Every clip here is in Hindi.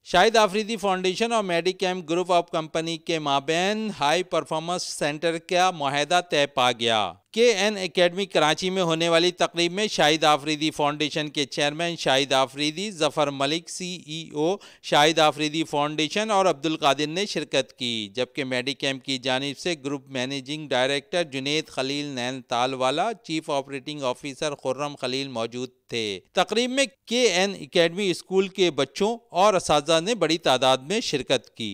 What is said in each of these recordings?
शाहिद आफरीदी फाउंडेशन और मेडिकैम ग्रुप ऑफ कंपनी के माबैन हाई परफॉर्मेंस सेंटर का मुआहदा तय पा गया। KN एकेडमी कराची में होने वाली तकरीब में शाहिद आफरीदी फाउंडेशन के chairman Shahid Afridi, Zafar Malik CEO Shahid Afridi foundation और अब्दुल कादिर ने शिरकत की, जबकि मेडिकैम की जानिब से group managing director Junaid Khalil Nain Talawala, chief operating officer Khurram Khalil मौजूद थे। तकरीब में KN एकेडमी स्कूल के बच्चों और असातिज़ा ने बड़ी तादाद में शिरकत की।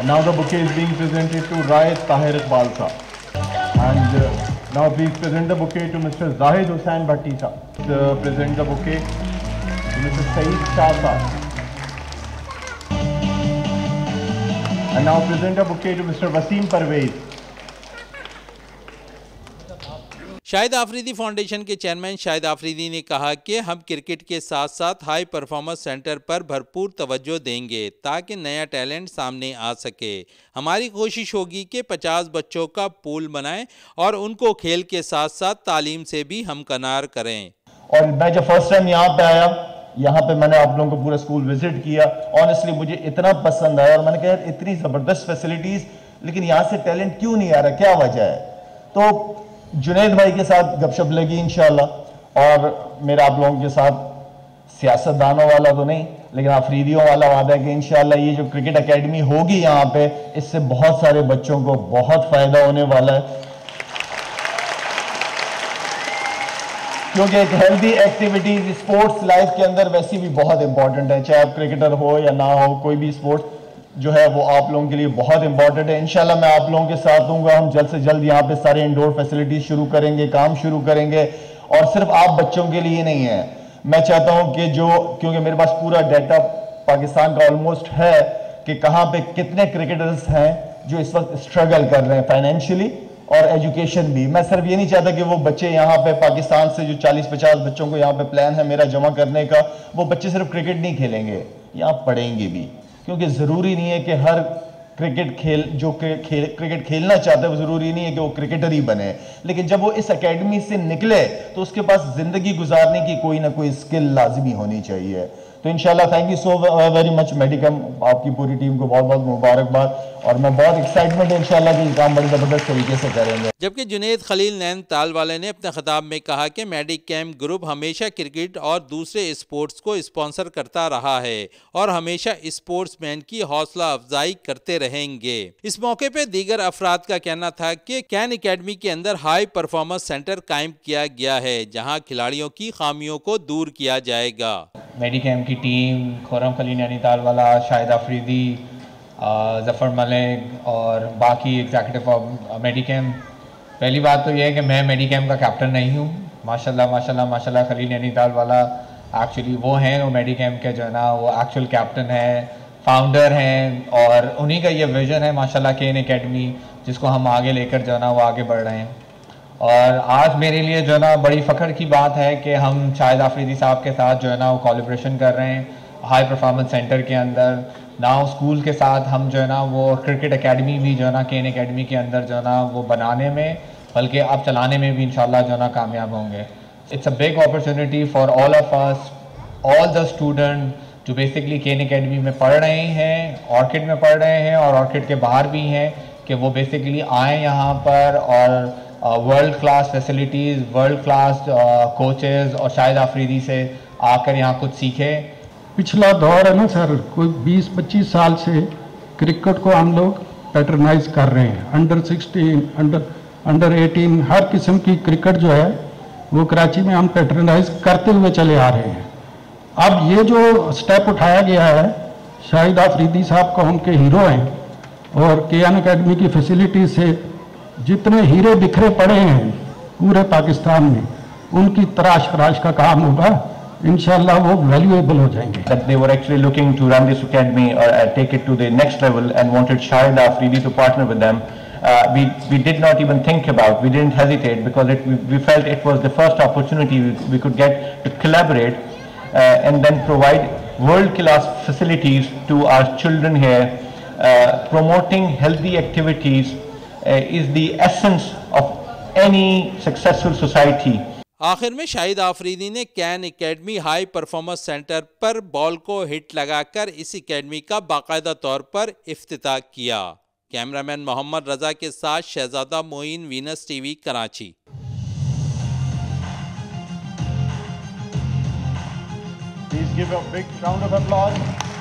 Now the bouquet is being presented to Raed Tahir Iqbal Sa. And now please present the bouquet to Mr. Zahid Hussain Bhatti Sa. Present the bouquet to Mr. Saeed Shah Sa. And now present the bouquet to Mr. Wasim Parvez. Shahid Afridi foundation के चेयरमैन शाहिद आफरीदी ने कहा कि हम क्रिकेट के साथ साथ हाई परफॉर्मेंस सेंटर पर भरपूर तवज्जो देंगे ताकि नया टैलेंट सामने आ सके। हमारी कोशिश होगी कि 50 बच्चों का पूल बनाएं और उनको खेल के साथ साथ तालीम से भी हमकनार करें। और मैं जब फर्स्ट टाइम यहाँ पे आया, यहाँ पे मैंने आप लोगों को पूरा स्कूल विजिट किया, ऑनेस्टली मुझे इतना पसंद आया और मैंने कहा यार इतनी ज़बरदस्त फैसिलिटीज़, लेकिन यहाँ से टैलेंट क्यों नहीं आ रहा, क्या वजह है। तो जुनेद भाई के साथ गपशप लगी इंशाल्लाह, और मेरा आप लोगों के साथ सियासतदानों वाला तो नहीं लेकिन आफरीदियों वाला वादा है कि इंशाल्लाह ये जो क्रिकेट एकेडमी होगी यहाँ पे, इससे बहुत सारे बच्चों को बहुत फायदा होने वाला है। क्योंकि एक हेल्दी एक्टिविटीज स्पोर्ट्स लाइफ के अंदर वैसी भी बहुत इंपॉर्टेंट है, चाहे आप क्रिकेटर हो या ना हो, कोई भी स्पोर्ट्स जो है वो आप लोगों के लिए बहुत इंपॉर्टेंट है। इंशाल्लाह मैं आप लोगों के साथ दूंगा, हम जल्द से जल्द यहाँ पे सारे इंडोर फैसिलिटीज शुरू करेंगे, काम शुरू करेंगे। और सिर्फ आप बच्चों के लिए नहीं है, मैं चाहता हूँ कि क्योंकि मेरे पास पूरा डाटा पाकिस्तान का ऑलमोस्ट है कि कहाँ पे कितने क्रिकेटर्स हैं जो इस वक्त स्ट्रगल कर रहे हैं फाइनेंशियली और एजुकेशन भी। मैं सिर्फ ये नहीं चाहता कि वो बच्चे यहाँ पे पाकिस्तान से जो 40-50 बच्चों को यहाँ पे प्लान है मेरा जमा करने का, वो बच्चे सिर्फ क्रिकेट नहीं खेलेंगे, यहाँ पढ़ेंगे भी। क्योंकि ज़रूरी नहीं है कि हर क्रिकेट खेलना चाहता है वो ज़रूरी नहीं है कि वो क्रिकेटर ही बने, लेकिन जब वो इस एकेडमी से निकले तो उसके पास ज़िंदगी गुजारने की कोई ना कोई स्किल लाजमी होनी चाहिए। तो इंशाल्लाह thank you so very much Medicam, आपकी पूरी टीम को बहुत बहुत मुबारकबाद, और मैं बहुत एक्साइटमेंट है इंशाल्लाह कि ये काम बड़ी ज़बरदस्त तरीके से करेंगे। जबकि जुनेद खलील नैन तालवाले ने अपने खिताब में कहा कि मेडिकैम ग्रुप हमेशा क्रिकेट और दूसरे स्पोर्ट्स को स्पॉन्सर करता रहा है और हमेशा स्पोर्ट्समैन की हौसला अफजाई करते रहेंगे। इस मौके पर दीगर अफराद का कहना था कि कैन एकेडमी के अंदर हाई परफॉर्मेंस सेंटर कायम किया गया है जहाँ खिलाड़ियों की खामियों को दूर किया जाएगा। मेडिकैम की टीम खुर्रम खलील नैन तालवाला, शाहिद आफरीदी, जफ़र मलिक और बाकी एग्जीक्यूटिव ऑफ मेडिकैम, पहली बात तो ये है कि मैं मेडिकैम का कैप्टन नहीं हूँ। माशाल्लाह माशाल्लाह माशाल्लाह खलील नैन तालवाला एक्चुअली वो हैं, वो मेडिकैम के जो है ना वो एक्चुअल कैप्टन है, फाउंडर हैं, और उन्हीं का ये विज़न है माशाल्लाह KN एकेडमी, जिसको हम आगे लेकर जो है ना वो आगे बढ़ रहे हैं। और आज मेरे लिए जो है ना बड़ी फ़ख्र की बात है कि हम शाहिद आफरीदी साहब के साथ जो है ना वो कोलैबोरेशन कर रहे हैं हाई परफॉर्मेंस सेंटर के अंदर। नाउ स्कूल के साथ हम जो है ना वो क्रिकेट एकेडमी भी जो है ना KN एकेडमी के अंदर जो है ना वो बनाने में, बल्कि अब चलाने में भी इंशाल्लाह जो है ना कामयाब होंगे। It's a big opportunity for all of us, all the student जो बेसिकली KN एकेडमी में पढ़ रहे हैं, ऑर्किड में पढ़ रहे हैं और ऑर्किड के बाहर भी हैं, कि वो बेसिकली आएँ यहाँ पर और world class facilities, world class coaches और शाहिद आफरीदी से आकर यहाँ कुछ सीखें। पिछला दौर है ना सर, कोई 20-25 साल से क्रिकेट को हम लोग पैटर्नाइज कर रहे हैं। अंडर 16, अंडर 18 हर किस्म की क्रिकेट जो है वो कराची में हम पैटर्नाइज करते हुए चले आ रहे हैं। अब ये जो स्टेप उठाया गया है, शाहिद आफरीदी साहब को उनके हीरो हैं, और KN एकेडमी की फैसिलिटी से जितने हीरे बिखरे पड़े हैं पूरे पाकिस्तान में, उनकी तराश का काम होगा, इंशाल्लाह वो वैल्यूएबल हो जाएंगे। That they were actually looking to run this academy or take it to the next level and wanted Shahid Afridi to partner with them. We did not even think about, we didn't hesitate, because we felt it was the first opportunity we could get to collaborate and then provide world-class facilities to our children here, promoting healthy activities is the essence of any successful society. आखिर में शाहिद आफरीदी ने can academy high performance centre पर बॉल को हिट लगाकर इस एकेडमी का बाकायदा तौर पर इफ्तिताह किया। कैमरामैन मोहम्मद रजा के साथ Shahzada Moin, Venus TV, Karachi. Please give a big round of applause.